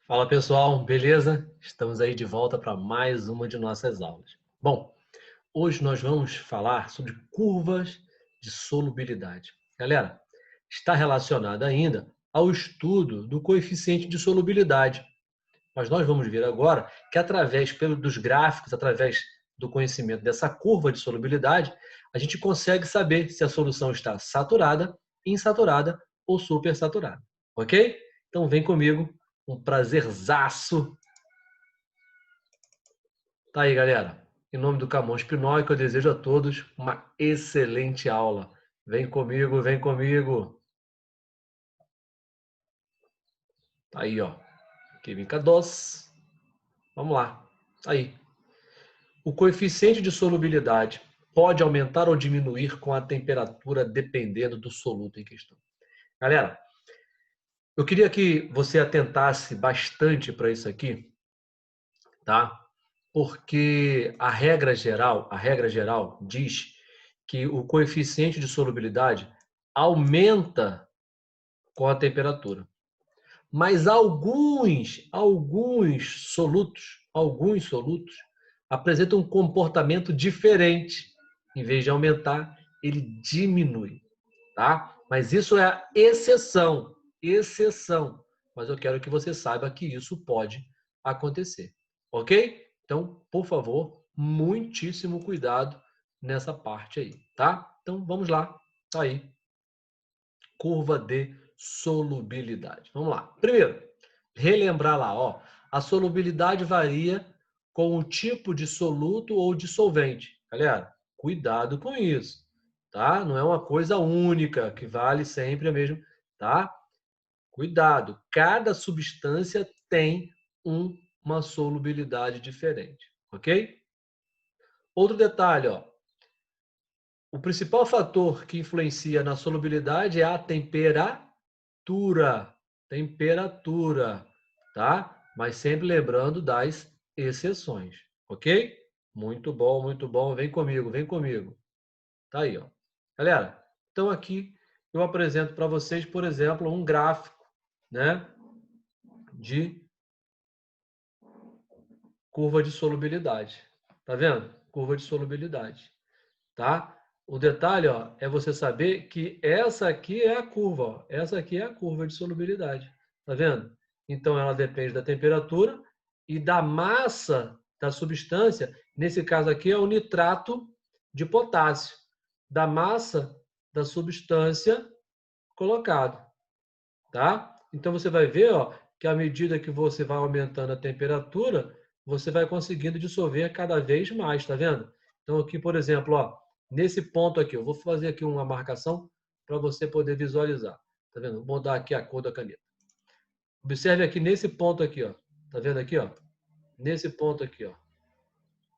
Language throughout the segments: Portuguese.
Fala pessoal, beleza? Estamos aí de volta para mais uma de nossas aulas. Bom, hoje nós vamos falar sobre curvas de solubilidade. Galera, está relacionada ainda ao estudo do coeficiente de solubilidade. Mas nós vamos ver agora que através dos gráficos, através do conhecimento dessa curva de solubilidade, a gente consegue saber se a solução está saturada, insaturada ou supersaturada. Ok? Então vem comigo, um prazerzaço. Tá aí, galera. Em nome do Camões Pinóquio, eu desejo a todos uma excelente aula. Vem comigo, vem comigo. Tá aí, ó. Química 2. Vamos lá. Tá aí. O coeficiente de solubilidade pode aumentar ou diminuir com a temperatura dependendo do soluto em questão. Galera, eu queria que você atentasse bastante para isso aqui, tá? Porque a regra geral diz que o coeficiente de solubilidade aumenta com a temperatura. Mas alguns solutos apresentam um comportamento diferente. Em vez de aumentar, ele diminui, tá? Mas isso é a exceção. Mas eu quero que você saiba que isso pode acontecer, ok? Então, por favor, muitíssimo cuidado nessa parte aí, tá? Então, vamos lá. Tá aí. Curva de solubilidade. Vamos lá. Primeiro, relembrar lá, ó, a solubilidade varia com o tipo de soluto ou dissolvente. Galera, cuidado com isso, tá? Não é uma coisa única que vale sempre a mesma, tá? Cuidado, cada substância tem uma solubilidade diferente, ok? Outro detalhe, ó, o principal fator que influencia na solubilidade é a temperatura, tá? Mas sempre lembrando das exceções, ok? Muito bom. Vem comigo, vem comigo. Tá aí, ó. Galera, então aqui eu apresento para vocês, por exemplo, um gráfico, né, de curva de solubilidade. Tá vendo? Curva de solubilidade, tá? O detalhe, ó, é você saber que essa aqui é a curva, ó. Essa aqui é a curva de solubilidade. Tá vendo? Então, ela depende da temperatura e da massa da substância. Nesse caso aqui é o nitrato de potássio. Da massa da substância colocado, tá? Então, você vai ver, ó, que à medida que você vai aumentando a temperatura, você vai conseguindo dissolver cada vez mais, tá vendo? Então, aqui, por exemplo, ó, nesse ponto aqui, eu vou fazer aqui uma marcação para você poder visualizar. Tá vendo? Vou mudar aqui a cor da caneta. Observe aqui nesse ponto aqui, ó. Tá vendo aqui, ó? Nesse ponto aqui, ó.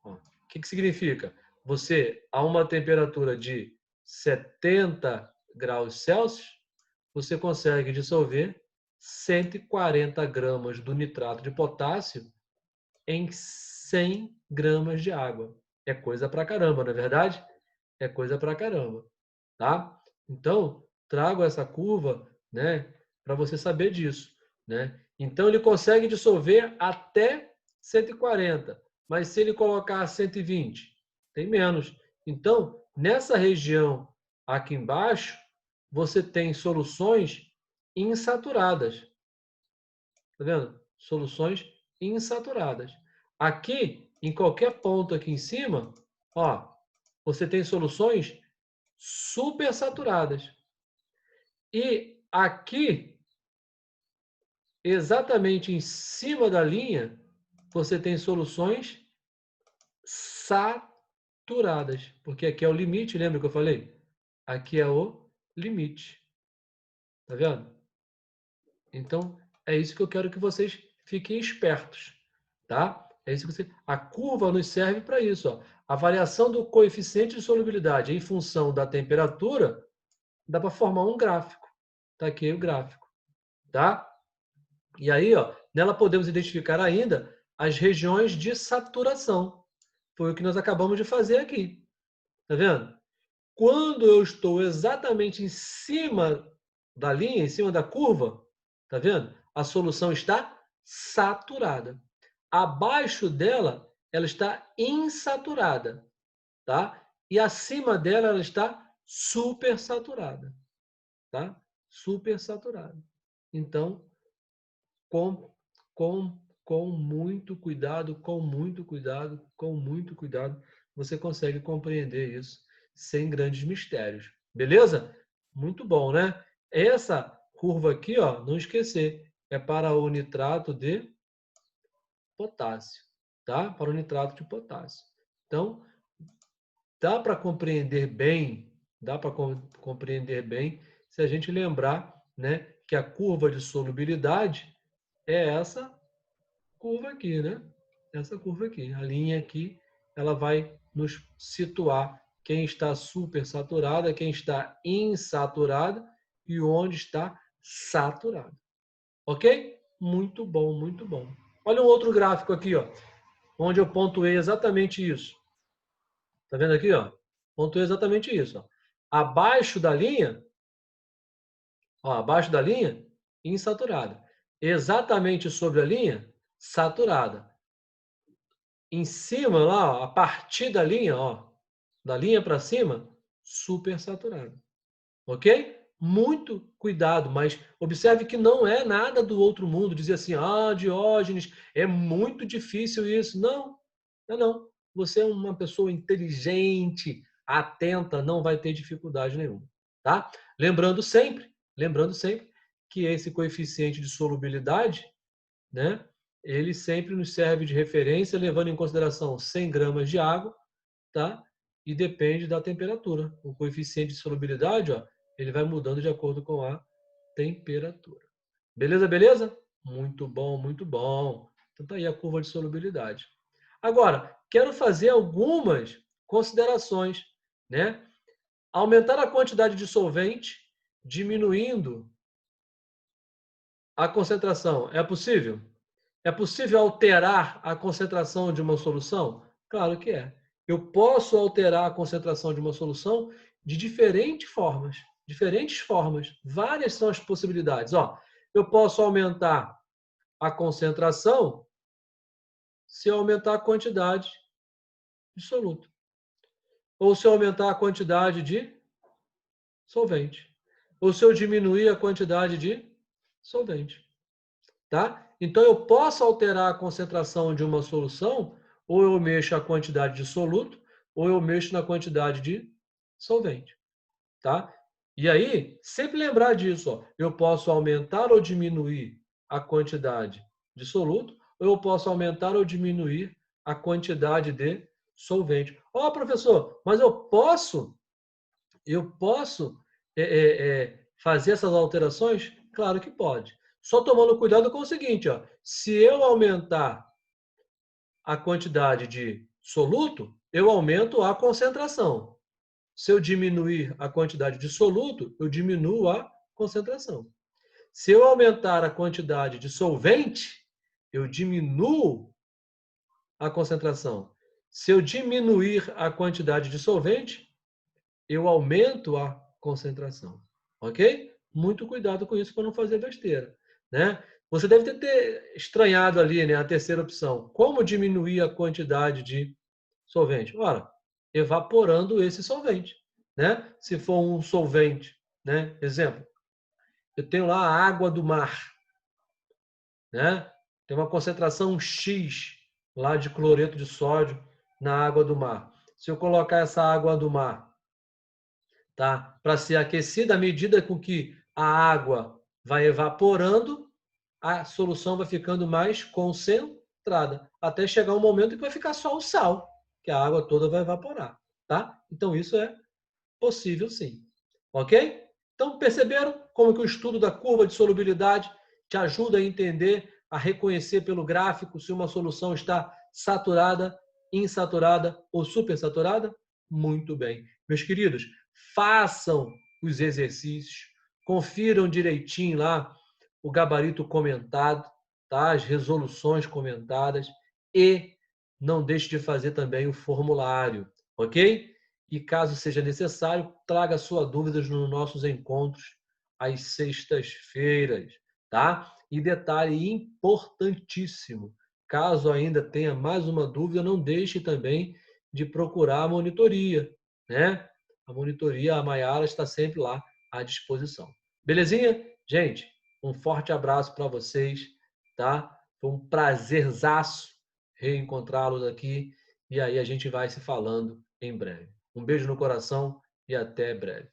Ó. O que significa? Você, a uma temperatura de 70 graus Celsius, você consegue dissolver 140 gramas do nitrato de potássio em 100 gramas de água. É coisa pra caramba, não é verdade? É coisa pra caramba, tá? Então, trago essa curva, né, para você saber disso, né? Então, ele consegue dissolver até 140, mas se ele colocar 120, tem menos. Então, nessa região aqui embaixo, você tem soluções insaturadas. Tá vendo? Soluções insaturadas. Aqui, em qualquer ponto aqui em cima, ó, você tem soluções supersaturadas. E aqui, exatamente em cima da linha, você tem soluções saturadas. Porque aqui é o limite, lembra que eu falei? Aqui é o limite. Tá vendo? Então, é isso que eu quero que vocês fiquem espertos, tá? É isso que você... A curva nos serve para isso, ó. A variação do coeficiente de solubilidade em função da temperatura dá para formar um gráfico. Tá aqui o gráfico, tá? E aí, ó, nela podemos identificar ainda as regiões de saturação. Foi o que nós acabamos de fazer aqui. Tá vendo? Quando eu estou exatamente em cima da linha, em cima da curva, tá vendo? A solução está saturada. Abaixo dela, ela está insaturada, tá? E acima dela, ela está supersaturada, tá? Supersaturada. Então, com, com muito cuidado, com muito cuidado, com muito cuidado, você consegue compreender isso sem grandes mistérios. Beleza? Muito bom, né? Essa curva aqui, ó, não esquecer, é para o nitrato de potássio, tá? Para o nitrato de potássio. Então, dá para compreender bem, compreender bem se a gente lembrar, né, que a curva de solubilidade é essa curva aqui, né? Essa curva aqui. A linha aqui, ela vai nos situar quem está supersaturada, quem está insaturada e onde está saturado. Ok? Muito bom, muito bom. Olha um outro gráfico aqui, ó, onde eu pontuei exatamente isso. Tá vendo aqui, ó? Pontuei exatamente isso, ó. Abaixo da linha, insaturada. Exatamente sobre a linha, saturada. Em cima lá, ó, a partir da linha, ó, da linha para cima, supersaturada. Ok? Muito cuidado, mas observe que não é nada do outro mundo. Dizer assim, Diógenes, é muito difícil isso. Não, não. Você é uma pessoa inteligente, atenta, não vai ter dificuldade nenhuma. Tá? Lembrando sempre que esse coeficiente de solubilidade, né, ele sempre nos serve de referência, levando em consideração 100 gramas de água, tá? E depende da temperatura. O coeficiente de solubilidade, ó, ele vai mudando de acordo com a temperatura. Beleza, beleza? Muito bom, muito bom. Então tá aí a curva de solubilidade. Agora, quero fazer algumas considerações, né? Aumentar a quantidade de solvente, diminuindo a concentração. É possível? É possível alterar a concentração de uma solução? Claro que é. Eu posso alterar a concentração de uma solução de diferentes formas. Diferentes formas. Várias são as possibilidades. Ó, eu posso aumentar a concentração se eu aumentar a quantidade de soluto. Ou se eu aumentar a quantidade de solvente. Ou se eu diminuir a quantidade de solvente. Tá? Então, eu posso alterar a concentração de uma solução, ou eu mexo a quantidade de soluto, ou eu mexo na quantidade de solvente. Tá? E aí, sempre lembrar disso. Ó, eu posso aumentar ou diminuir a quantidade de soluto, ou eu posso aumentar ou diminuir a quantidade de solvente. Ó, professor, mas eu posso fazer essas alterações? Claro que pode. Só tomando cuidado com o seguinte, ó, se eu aumentar a quantidade de soluto, eu aumento a concentração. Se eu diminuir a quantidade de soluto, eu diminuo a concentração. Se eu aumentar a quantidade de solvente, eu diminuo a concentração. Se eu diminuir a quantidade de solvente, eu aumento a concentração. Ok? Muito cuidado com isso para não fazer besteira. Né? Você deve ter estranhado ali, né, a terceira opção. Como diminuir a quantidade de solvente? Ora, evaporando esse solvente. Né? Se for um solvente, né? Exemplo, eu tenho lá a água do mar. Né? Tem uma concentração X lá de cloreto de sódio na água do mar. Se eu colocar essa água do mar, tá, para ser aquecida, à medida com que a água vai evaporando, a solução vai ficando mais concentrada, até chegar um momento que vai ficar só o sal, que a água toda vai evaporar, tá? Então isso é possível sim. Ok? Então perceberam como que o estudo da curva de solubilidade te ajuda a entender, a reconhecer pelo gráfico se uma solução está saturada, insaturada ou supersaturada? Muito bem. Meus queridos, façam os exercícios, confiram direitinho lá o gabarito comentado, tá? As resoluções comentadas e não deixe de fazer também o formulário, ok? E caso seja necessário, traga suas dúvidas nos nossos encontros às sextas-feiras, tá? E detalhe importantíssimo, caso ainda tenha mais uma dúvida, não deixe também de procurar a monitoria, né? A monitoria, a Maiara está sempre lá à disposição. Belezinha? Gente, um forte abraço para vocês, tá? Foi um prazerzaço reencontrá-los aqui e aí a gente vai se falando em breve. Um beijo no coração e até breve.